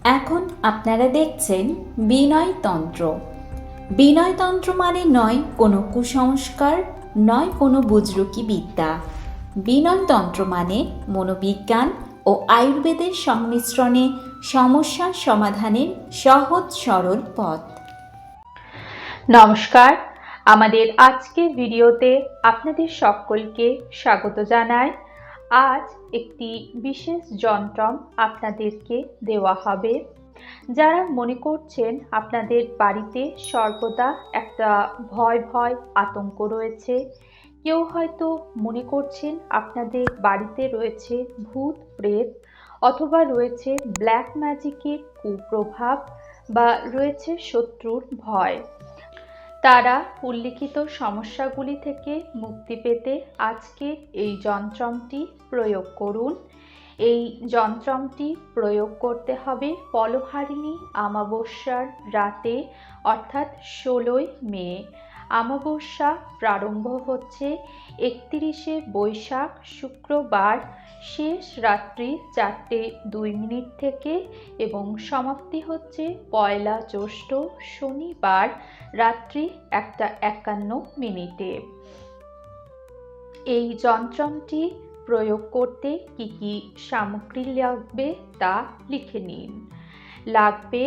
এখন আপনারা দেখছেন বিনয়তন্ত্র। বিনয়তন্ত্র মানে নয় কোনো কুসংস্কার, নয় কোনো বুজরুকি বিদ্যা। বিনয়তন্ত্র মানে মনোবিজ্ঞান ও আয়ুর্বেদের সংমিশ্রণে সমস্যার সমাধানের সহজ সরল পথ। নমস্কার, আমাদের আজকের ভিডিওতে আপনাদের সকলকে স্বাগত জানাই। আজ একটি বিশেষ যন্ত্রম আপনাদেরকে দেওয়া হবে। যারা মনে করছেন আপনাদের বাড়িতে সর্বদা একটা ভয় আতঙ্ক রয়েছে, কেউ হয়তো মনে করছেন আপনাদের বাড়িতে রয়েছে ভূত প্রেত, অথবা রয়েছে ব্ল্যাক ম্যাজিকের কুপ্রভাব, বা রয়েছে শত্রুর ভয়, তারা উল্লিখিত সমস্যাগুলি থেকে মুক্তি পেতে আজকের এই যন্ত্রটি প্রয়োগ করুন। এই যন্ত্রটি প্রয়োগ করতে হবে পলহারিণী অমাবস্যার রাতে, অর্থাৎ 16ই মে। অমাবস্যা প্রারম্ভ হচ্ছে 31শে বৈশাখ শুক্রবার শেষ রাত্রি 4:02 থেকে এবং সমাপ্তি হচ্ছে 1লা জ্যৈষ্ঠ শনিবার রাত্রি 1:51। এই যন্ত্রটি প্রয়োগ করতে কি কি সামগ্রী লাগবে তা লিখে নিন। লাগবে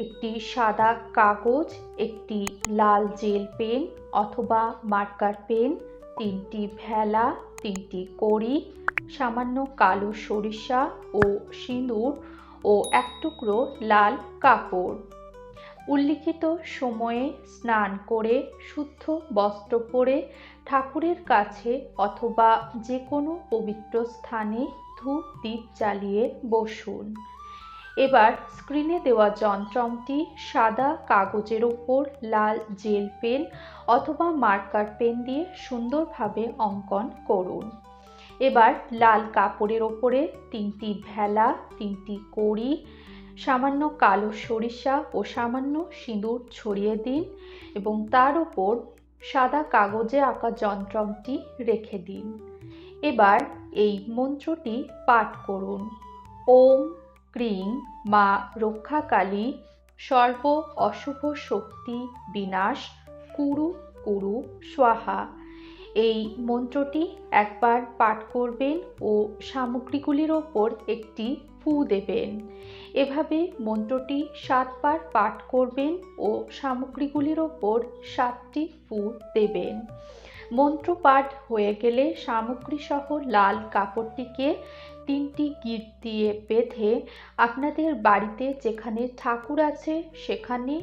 একটি সাদা কাগজ, একটি লাল জেল পেন অথবা মার্কার পেন, 3টি ভেলা, 3টি কড়ি, সামান্য কালো সরিষা ও সিঁদুর ও 1 টুকরো লাল কাপড়। উল্লিখিত সময়ে স্নান করে শুদ্ধ বস্ত্র পরে ঠাকুরের কাছে অথবা যে কোনো পবিত্র স্থানে ধূপ দীপ জ্বালিয়ে বসুন। এবার স্ক্রিনে দেওয়া যন্ত্রটি সাদা কাগজের ওপর লাল জেল পেন অথবা মার্কার পেন দিয়ে সুন্দরভাবে অঙ্কন করুন। এবার লাল কাপড়ের ওপরে 3টি ভেলা, 3টি কড়ি, সামান্য কালো সরিষা ও সামান্য সিঁদুর ছড়িয়ে দিন এবং তার উপর সাদা কাগজে আঁকা যন্ত্রটি রেখে দিন। এবার এই মন্ত্রটি পাঠ করুন। ওম ক্রিং মা রক্ষাকালী সর্ব অশুভ শক্তি বিনাশ কুরু কুরু স্বাহা। এই মন্ত্রটি একবার পাঠ করবেন ও সামগ্রীগুলির ওপর একটি ফু দেবেন। এভাবে মন্ত্রটি 7 বার পাঠ করবেন ও সামগ্রীগুলির ওপর 7টি ফু দেবেন। মন্ত্র পাঠ হয়ে গেলে সামগ্রী সহ লাল কাপড়টিকে 3টি গিঁট দিয়ে বেঁধে আপনাদের বাড়িতে যেখানে ঠাকুর আছে সেখানে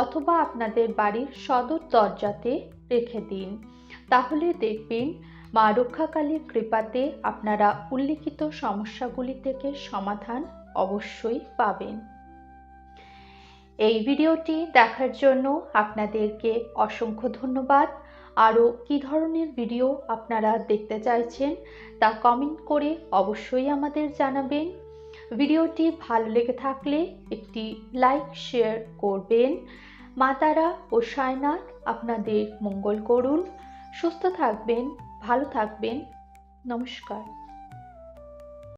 অথবা আপনাদের বাড়ির সদর দরজাতে রেখে দিন। তাহলে দেখবেন মা রক্ষাকালীর কৃপাতে আপনারা উল্লিখিত সমস্যাগুলি থেকে সমাধান অবশ্যই পাবেন। এই ভিডিওটি দেখার জন্য আপনাদেরকে অসংখ্য ধন্যবাদ। আরও কী ধরনের ভিডিও আপনারা দেখতে চাইছেন তা কমেন্ট করে অবশ্যই আমাদের জানাবেন। ভিডিওটি ভালো লেগে থাকলে একটি লাইক শেয়ার করবেন। মা তারা ও সাইনাথ আপনাদের মঙ্গল করুন। সুস্থ থাকবেন, ভালো থাকবেন। নমস্কার।